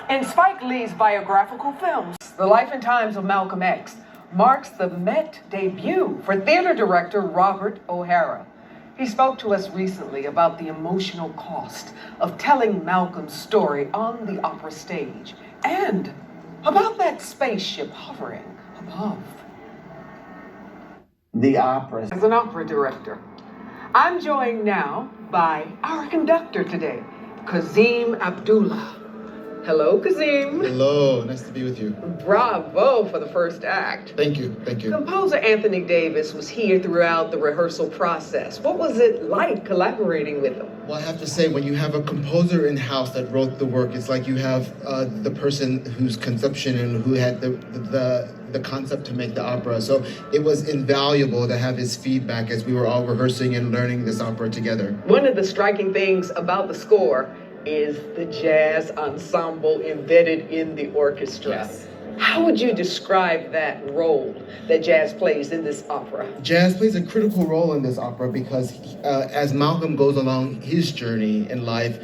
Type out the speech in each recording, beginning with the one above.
In Spike Lee's biographical films, The Life and Times of Malcolm X marks the Met debut for theater director Robert O'Hara. He spoke to us recently about the emotional cost of telling Malcolm's story on the opera stage and about that spaceship hovering above. The opera. As an opera director, I'm joined now by our conductor today, Kazim Abdullah. Hello, Kazim. Hello, nice to be with you. Bravo for the first act. Thank you, thank you. Composer Anthony Davis was here throughout the rehearsal process. What was it like collaborating with him? Well, I have to say, when you have a composer in-house that wrote the work, it's like you have the person whose conception and who had the concept to make the opera. So it was invaluable to have his feedback as we were all rehearsing and learning this opera together. One of the striking things about the score is the jazz ensemble embedded in the orchestra. Yes. How would you describe that role that jazz plays in this opera? Jazz plays a critical role in this opera because as Malcolm goes along his journey in life,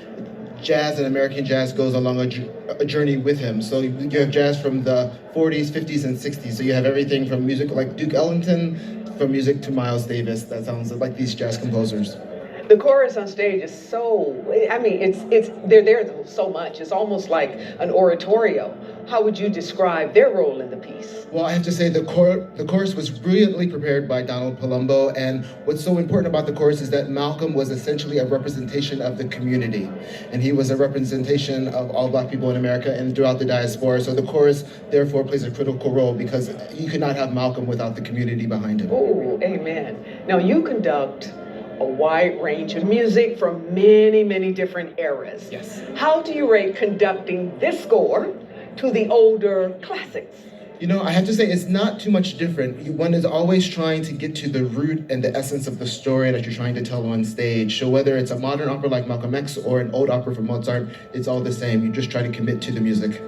jazz and American jazz goes along a journey with him. So you have jazz from the 40s, 50s, and 60s. So you have everything from music like Duke Ellington, from music to Miles Davis. That sounds like these jazz composers. The chorus on stage is so, they're there so much. It's almost like an oratorio. How would you describe their role in the piece? Well, I have to say the chorus was brilliantly prepared by Donald Palumbo, and what's so important about the chorus is that Malcolm was essentially a representation of the community, and he was a representation of all Black people in America and throughout the diaspora. So the chorus, therefore, plays a critical role because you could not have Malcolm without the community behind him. Oh, amen. Now you conduct a wide range of music from many, many different eras. Yes. How do you rate conducting this score to the older classics? You know, I have to say it's not too much different. One is always trying to get to the root and the essence of the story that you're trying to tell on stage. So whether it's a modern opera like Malcolm X or an old opera from Mozart, it's all the same. You just try to commit to the music.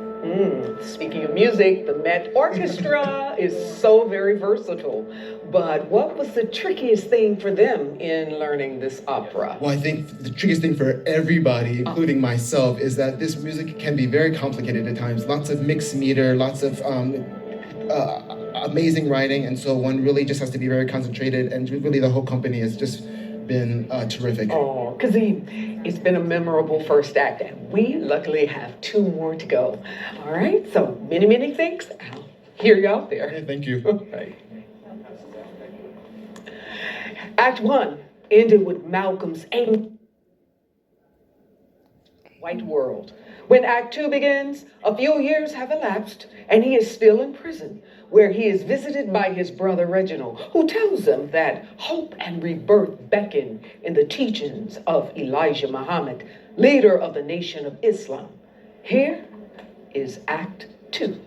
Speaking of music, the Met Orchestra is so very versatile. But what was the trickiest thing for them in learning this opera? Well, I think the trickiest thing for everybody, including myself, is that this music can be very complicated at times. Lots of mixed meter, lots of amazing writing, and so one really just has to be very concentrated, and really the whole company has just been terrific. Oh, Kazim, it's been a memorable first act, and we luckily have 2 more to go. All right, so many, many thanks. I'll hear you out there. Okay, thank you. All right. Act 1 ended with Malcolm's white world. When Act 2 begins, a few years have elapsed, and he is still in prison, where he is visited by his brother Reginald, who tells him that hope and rebirth beckon in the teachings of Elijah Muhammad, leader of the Nation of Islam. Here is Act 2.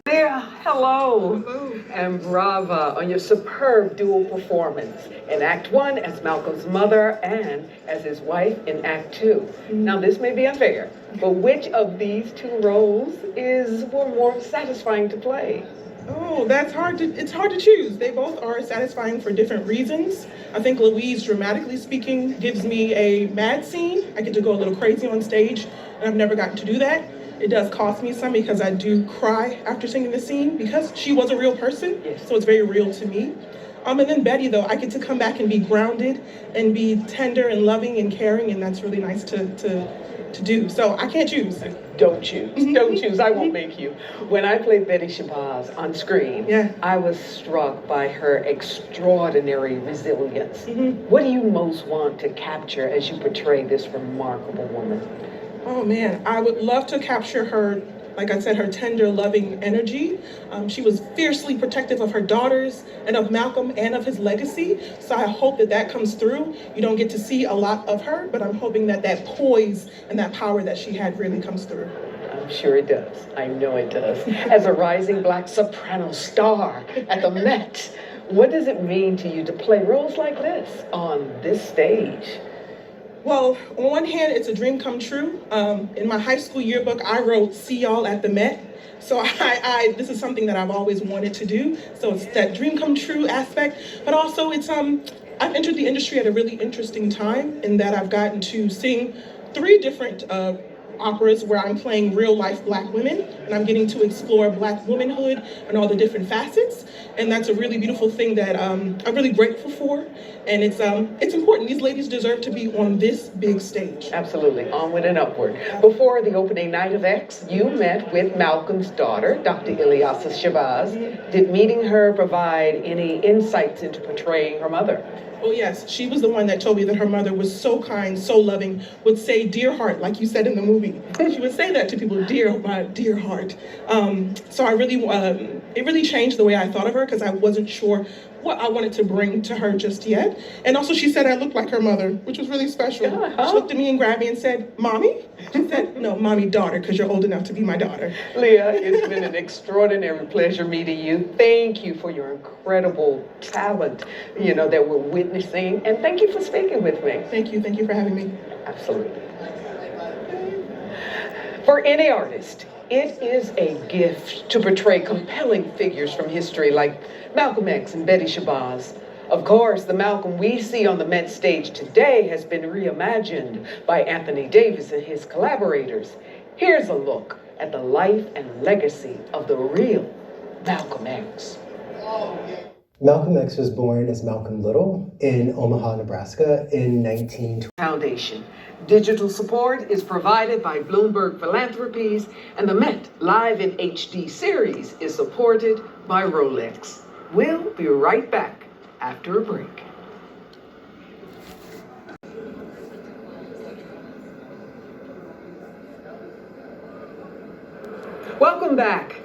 Yeah, hello. Hello. And brava on your superb dual performance in Act 1 as Malcolm's mother and as his wife in Act 2. Now, this may be unfair, but which of these 2 roles is more satisfying to play? Oh, it's hard to choose. They both are satisfying for different reasons. I think Louise, dramatically speaking, gives me a mad scene. I get to go a little crazy on stage, and I've never gotten to do that. It does cost me some because I do cry after singing the scene because she was a real person, so it's very real to me. And then Betty, though, I get to come back and be grounded and be tender and loving and caring, and that's really nice to do. So I can't choose. Don't choose. Don't choose. I won't make you. When I played Betty Shabazz on screen, I was struck by her extraordinary resilience. What do you most want to capture as you portray this remarkable woman? Oh man, I would love to capture her, like I said, her tender, loving energy. She was fiercely protective of her daughters and of Malcolm and of his legacy. So I hope that comes through. You don't get to see a lot of her, but I'm hoping that poise and that power that she had really comes through. I'm sure it does. I know it does. As a rising Black soprano star at the Met, what does it mean to you to play roles like this on this stage? Well, on one hand, it's a dream come true. In my high school yearbook, I wrote, "See y'all at the Met." So this is something that I've always wanted to do. So it's that dream come true aspect, but also it's, I've entered the industry at a really interesting time in that I've gotten to sing 3 different operas where I'm playing real life Black women, and I'm getting to explore Black womanhood and all the different facets. And that's a really beautiful thing that I'm really grateful for. And it's important. These ladies deserve to be on this big stage. Absolutely, onward and upward. Before the opening night of X, you met with Malcolm's daughter, Dr. Ilyasa Shabazz. Did meeting her provide any insights into portraying her mother? Oh yes, she was the one that told me that her mother was so kind, so loving, would say, "Dear heart," like you said in the movie. She would say that to people, "Dear, my dear heart." So I really, it really changed the way I thought of her because I wasn't sure what I wanted to bring to her just yet. And also she said I looked like her mother, which was really special. Uh-huh. She looked at me and grabbed me and said, "Mommy?" She said, "No, mommy, daughter, because you're old enough to be my daughter." Leah, it's been an extraordinary pleasure meeting you. Thank you for your incredible talent, that we're witnessing. And thank you for speaking with me. Thank you for having me. Absolutely. For any artist, it is a gift to portray compelling figures from history like Malcolm X and Betty Shabazz. Of course, the Malcolm we see on the Met stage today has been reimagined by Anthony Davis and his collaborators. Here's a look at the life and legacy of the real Malcolm X. Malcolm X was born as Malcolm Little in Omaha, Nebraska in 1920. Foundation. Digital support is provided by Bloomberg Philanthropies, and the Met Live in HD series is supported by Rolex. We'll be right back after a break. Welcome back.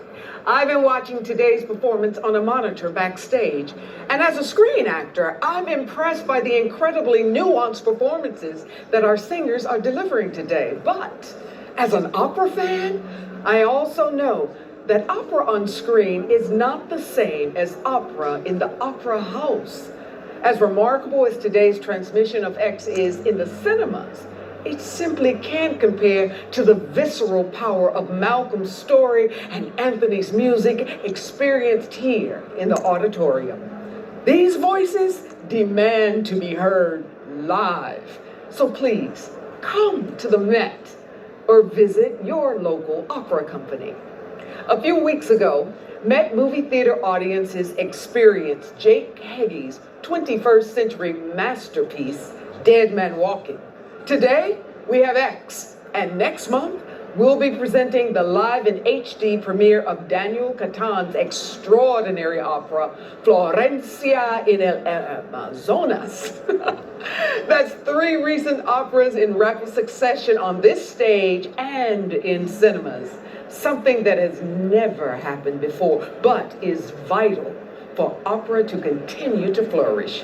I've been watching today's performance on a monitor backstage, and as a screen actor, I'm impressed by the incredibly nuanced performances that our singers are delivering today. But as an opera fan, I also know that opera on screen is not the same as opera in the opera house. As remarkable as today's transmission of X is in the cinemas, it simply can't compare to the visceral power of Malcolm's story and Anthony's music experienced here in the auditorium. These voices demand to be heard live. So please, come to the Met or visit your local opera company. A few weeks ago, Met movie theater audiences experienced Jake Heggie's 21st century masterpiece, Dead Man Walking. Today, we have X, and next month, we'll be presenting the live in HD premiere of Daniel Catan's extraordinary opera, Florencia in el Amazonas. That's 3 recent operas in rapid succession on this stage and in cinemas. Something that has never happened before, but is vital for opera to continue to flourish.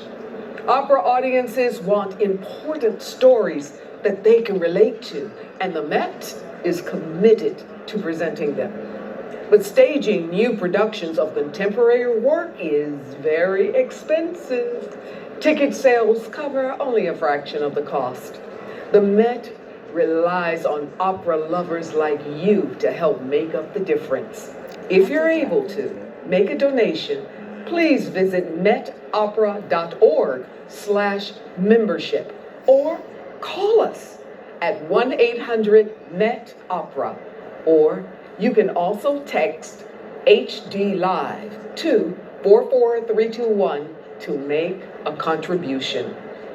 Opera audiences want important stories that they can relate to, and the Met is committed to presenting them. But staging new productions of contemporary work is very expensive. Ticket sales cover only a fraction of the cost. The Met relies on opera lovers like you to help make up the difference. If you're able to, make a donation. Please visit metopera.org/membership or call us at 1-800-MET-OPERA, or you can also text HD Live to 44321 to make a contribution.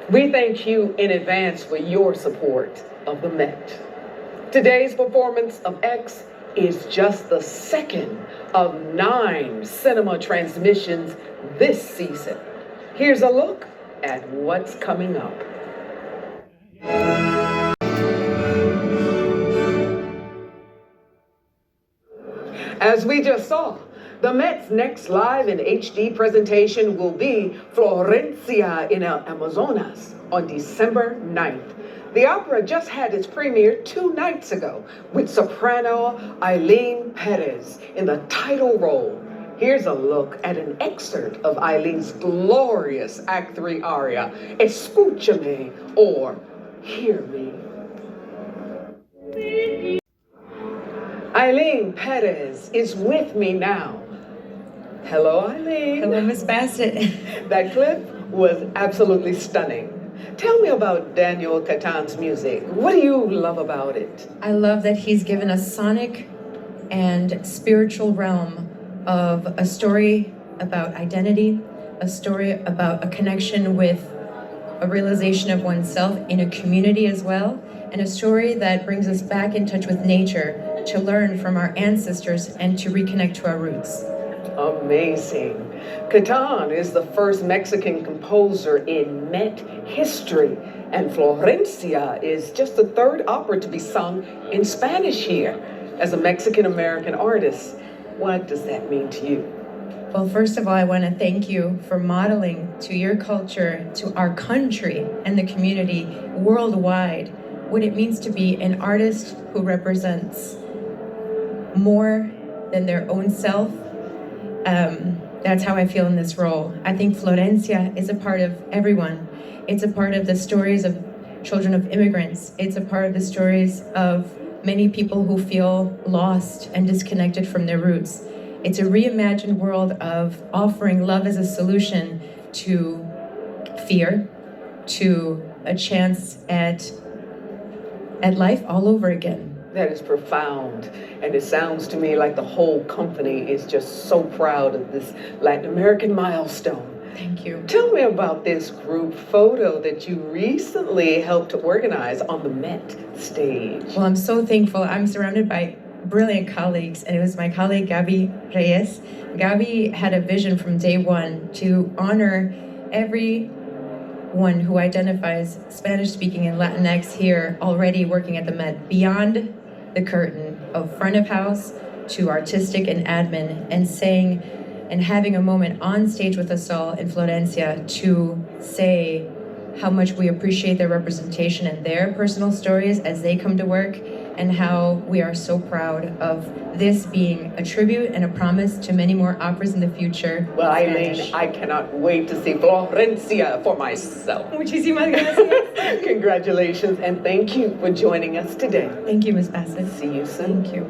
We thank you in advance for your support of the Met. Today's performance of X is just the second of 9 cinema transmissions this season. Here's a look at what's coming up. As we just saw, the Met's next live in HD presentation will be Florencia in el Amazonas on December 9th. The opera just had its premiere 2 nights ago with soprano Eileen Perez in the title role. Here's a look at an excerpt of Eileen's glorious Act 3 aria, Escúchame, or Hear Me. Eileen Perez is with me now. Hello, Eileen. Hello, Miss Bassett. That clip was absolutely stunning. Tell me about Daniel Catan's music. What do you love about it? I love that he's given a sonic and spiritual realm of a story about identity, a story about a connection with a realization of oneself in a community as well, and a story that brings us back in touch with nature to learn from our ancestors and to reconnect to our roots. Amazing. Catan is the first Mexican composer in Met history, and Florencia is just the third opera to be sung in Spanish here. As a Mexican-American artist, what does that mean to you? Well, first of all, I want to thank you for modeling to your culture, to our country and the community worldwide, what it means to be an artist who represents more than their own self. That's how I feel in this role. I think Florencia is a part of everyone. It's a part of the stories of children of immigrants. It's a part of the stories of many people who feel lost and disconnected from their roots. It's a reimagined world of offering love as a solution to fear, to a chance at life all over again. That is profound, and it sounds to me like the whole company is just so proud of this Latin American milestone. Thank you. Tell me about this group photo that you recently helped to organize on the Met stage. Well, I'm so thankful. I'm surrounded by brilliant colleagues, and it was my colleague Gabi Reyes. Gabi had a vision from day one to honor everyone who identifies Spanish-speaking and Latinx here already working at the Met, beyond the curtain of front of house to artistic and admin, and saying and having a moment on stage with us all in Florencia to say how much we appreciate their representation and their personal stories as they come to work, and how we are so proud of this being a tribute and a promise to many more operas in the future. Well, Eileen, I cannot wait to see Florencia for myself. Muchísimas gracias. Congratulations, and thank you for joining us today. Thank you, Ms. Bassett. See you soon. Thank you.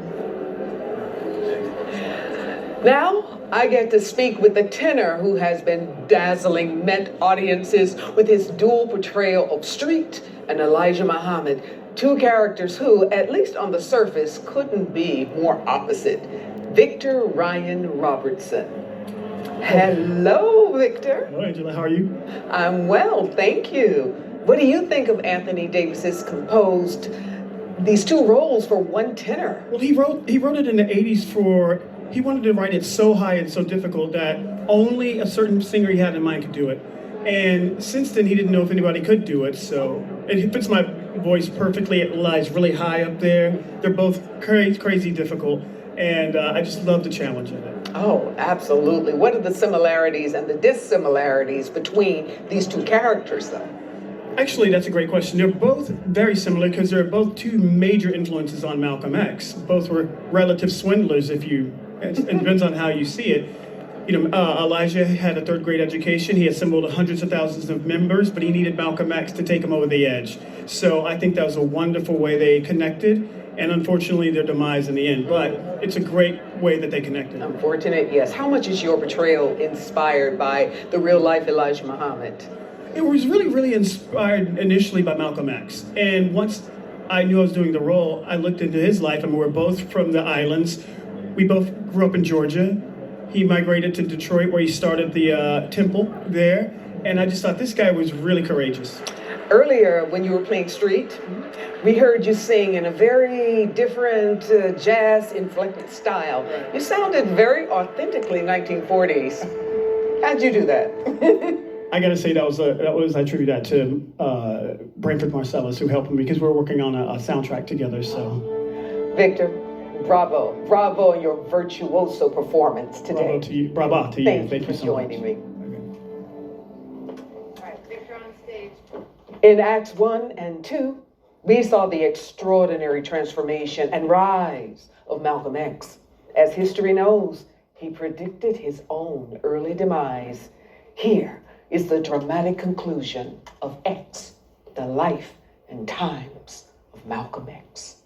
Now, I get to speak with the tenor who has been dazzling Met audiences with his dual portrayal of Street and Elijah Muhammad, two characters who, at least on the surface, couldn't be more opposite. Victor Ryan Robertson. Hello, Victor. Hello, Angela. How are you? I'm well, thank you. What do you think of Anthony Davis's composed these two roles for one tenor? Well, he wrote it in the 80s he wanted to write it so high and so difficult that only a certain singer he had in mind could do it. And since then, he didn't know if anybody could do it, so it fits my voice perfectly. It lies really high up there. They're both crazy difficult, and I just love the challenge in it. Oh, absolutely. What are the similarities and the dissimilarities between these two characters, though? Actually, that's a great question. They're both very similar because they're both two major influences on Malcolm X. Both were relative swindlers, it depends on how you see it. You know, Elijah had a third grade education. He assembled hundreds of thousands of members, but he needed Malcolm X to take him over the edge. So I think that was a wonderful way they connected, and unfortunately their demise in the end. But it's a great way that they connected. Unfortunate, yes. How much is your portrayal inspired by the real life Elijah Muhammad? It was really inspired initially by Malcolm X. And once I knew I was doing the role, I looked into his life, and we're both from the islands. We both grew up in Georgia. He migrated to Detroit, where he started the temple there. And I just thought this guy was really courageous. Earlier, when you were playing Street, we heard you sing in a very different jazz-inflected style. You sounded very authentically 1940s. How'd you do that? I gotta say that was I attribute that to Branford Marcellus, who helped me because we're working on a soundtrack together. So, Victor, bravo on your virtuoso performance today. Bravo to you. Bravo to you. Thank you so for joining me. Okay. All right, Victor on stage. In Acts 1 and 2, we saw the extraordinary transformation and rise of Malcolm X. As history knows, he predicted his own early demise. Here is the dramatic conclusion of X, the life and times of Malcolm X.